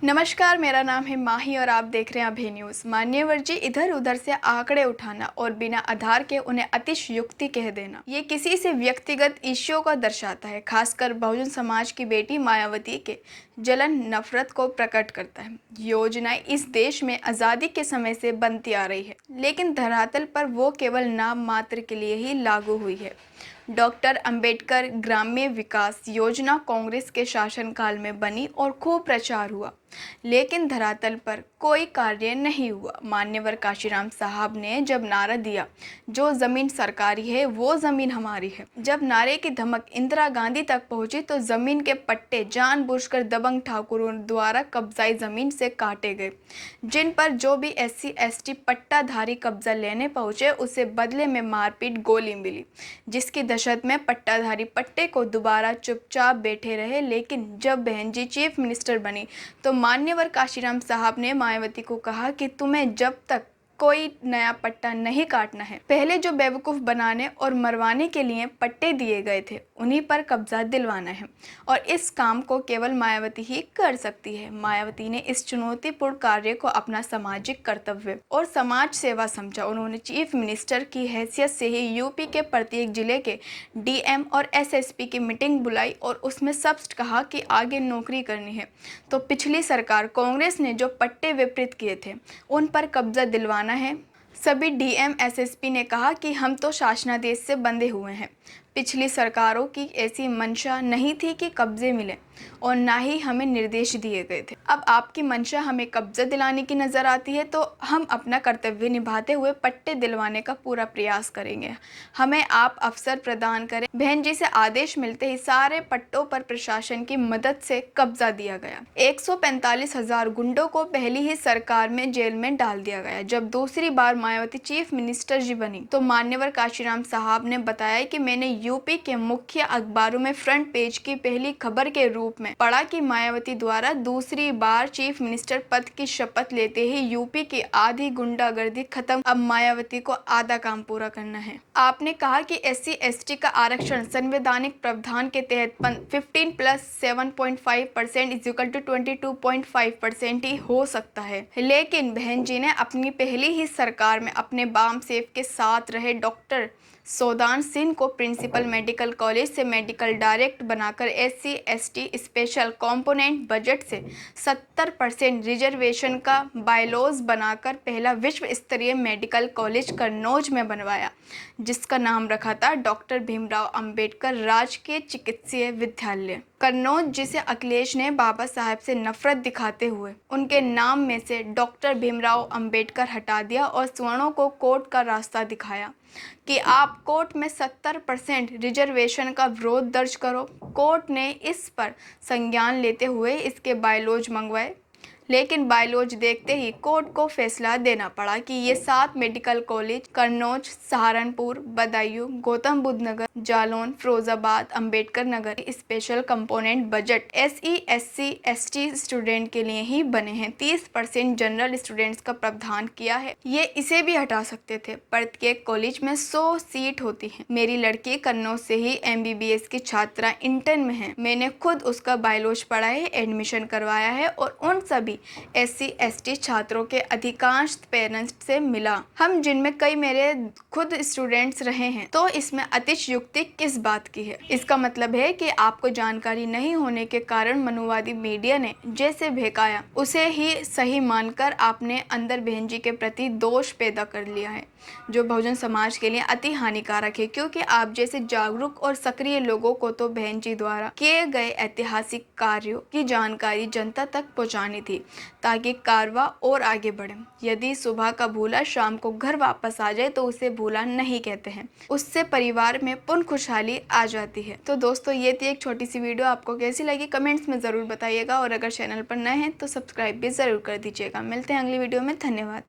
नमस्कार, मेरा नाम है माही और आप देख रहे हैं अभी न्यूज़। मान्यवर जी, इधर उधर से आंकड़े उठाना और बिना आधार के उन्हें अतिशयोक्ति कह देना, ये किसी से व्यक्तिगत इश्यूओं को दर्शाता है। खासकर बहुजन समाज की बेटी मायावती के जलन नफरत को प्रकट करता है। योजनाएं इस देश में आज़ादी के समय से बनती आ रही है, लेकिन धरातल पर वो केवल नाम मात्र के लिए ही लागू हुई है। डॉक्टर अंबेडकर ग्राम्य विकास योजना कांग्रेस के शासनकाल में बनी और खूब प्रचार हुआ, लेकिन धरातल पर कोई कार्य नहीं हुआ। मान्यवर काशीराम साहब ने जब नारा दिया, जो ज़मीन सरकारी है वो ज़मीन हमारी है, जब नारे की धमक इंदिरा गांधी तक पहुंची तो ज़मीन के पट्टे जानबूझकर दबंग ठाकुरों द्वारा कब्जाई ज़मीन से काटे गए, जिन पर जो भी SC ST पट्टाधारी कब्जा लेने पहुंचे उसे बदले में मारपीट गोली मिली, जिसकी दशत में पट्टाधारी पट्टे को दोबारा चुपचाप बैठे रहे। लेकिन जब बहन जी चीफ मिनिस्टर बनी तो मान्यवर काशीराम साहब ने मायावती को कहा कि तुम्हें जब तक कोई नया पट्टा नहीं काटना है, पहले जो बेवकूफ़ बनाने और मरवाने के लिए पट्टे दिए गए थे उन्हीं पर कब्जा दिलवाना है, और इस काम को केवल मायावती ही कर सकती है। मायावती ने इस चुनौतीपूर्ण कार्य को अपना सामाजिक कर्तव्य और समाज सेवा समझा। उन्होंने चीफ मिनिस्टर की हैसियत से ही यूपी के प्रत्येक जिले के DM और SSP की मीटिंग बुलाई और उसमें स्पष्ट कहा कि आगे नौकरी करनी है तो पिछली सरकार कांग्रेस ने जो पट्टे वितरित किए थे उन पर कब्जा दिलवाना है। सभी DM SSP ने कहा कि हम तो शासनादेश से बंधे हुए हैं, पिछली सरकारों की ऐसी मंशा नहीं थी कि कब्जे मिले और ना ही हमें निर्देश दिए गए थे। अब आपकी मंशा हमें कब्जा दिलाने की नज़र आती है तो हम अपना कर्तव्य निभाते हुए पट्टे दिलवाने का पूरा प्रयास करेंगे। हमें आप अवसर प्रदान करें। बहन जी से आदेश मिलते ही सारे पट्टों पर प्रशासन की मदद से कब्जा दिया गया। 145,000 गुंडों को पहली ही सरकार में जेल में डाल दिया गया। जब दूसरी बार मायावती चीफ मिनिस्टर जी बनी तो मान्यवर काशीराम साहब ने बताया कि मैंने यूपी के मुख्य अखबारों में फ्रंट पेज की पहली खबर के रूप में पढ़ा कि मायावती द्वारा दूसरी बार चीफ मिनिस्टर पद की शपथ लेते ही यूपी की आधी गुंडागर्दी खत्म, अब मायावती को आधा काम पूरा करना है। आपने कहा कि SC ST का आरक्षण संवैधानिक प्रावधान के तहत 15 + 7.5% = 22.5% ही हो सकता है, लेकिन बहन जी ने अपनी पहली ही सरकार में अपने बाम सेफ के साथ रहे डॉक्टर सौदान सिंह को प्रिंसिपल मेडिकल कॉलेज से मेडिकल डायरेक्ट बनाकर SC ST special component budget से 70% रिजर्वेशन का बायलॉज बनाकर पहला विश्व स्तरीय मेडिकल कॉलेज कन्नौज में बनवाया, जिसका नाम रखा था डॉक्टर भीमराव अंबेडकर राजकीय चिकित्सीय विद्यालय कन्नौज, जिसे अखिलेश ने बाबा साहब से नफरत दिखाते हुए उनके नाम में से डॉक्टर भीमराव अंबेडकर हटा दिया और सवर्णों को कोर्ट का रास्ता दिखाया कि आप कोर्ट में 70% रिजर्वेशन का विरोध दर्ज करो। कोर्ट ने इस पर संज्ञान लेते हुए इसके बायलॉज मंगवाए, लेकिन बायलॉज देखते ही कोर्ट को फैसला देना पड़ा कि ये 7 medical college Kannauj, Saharanpur, Budaun, Gautam Buddh Nagar, Jalaun, Firozabad, Ambedkar Nagar special component budget SE SC ST student के लिए ही बने हैं। 30% जनरल स्टूडेंट्स का प्रावधान किया है। ये इसे भी हटा सकते थे। प्रत्येक कॉलेज में 100 सीट होती है। मेरी लड़की कन्नौज से ही MBBS की छात्रा इंटर्न में है। मैंने खुद उसका बायलॉज पढ़ा है, एडमिशन करवाया है और उन सभी SC ST छात्रों के अधिकांश पेरेंट्स से मिला, हम जिनमें कई मेरे खुद स्टूडेंट्स रहे हैं। तो इसमें अतिशयोक्ति किस बात की है? इसका मतलब है कि आपको जानकारी नहीं होने के कारण मनुवादी मीडिया ने जैसे बहकाया उसे ही सही मानकर आपने अंदर बहन जी के प्रति दोष पैदा कर लिया है, जो बहुजन समाज के लिए अति हानिकारक है, क्योंकि आप जैसे जागरूक और सक्रिय लोगों को तो बहन जी द्वारा किए गए ऐतिहासिक कार्यों की जानकारी जनता तक पहुंचानी थी ताकि कारवा और आगे बढ़े। यदि सुबह का भूला शाम को घर वापस आ जाए तो उसे भूला नहीं कहते हैं, उससे परिवार में पुनः खुशहाली आ जाती है। तो दोस्तों, ये थी एक छोटी सी वीडियो। आपको कैसी लगी कमेंट्स में ज़रूर बताइएगा और अगर चैनल पर नए हैं तो सब्सक्राइब भी ज़रूर कर दीजिएगा। मिलते हैं अगली वीडियो में। धन्यवाद।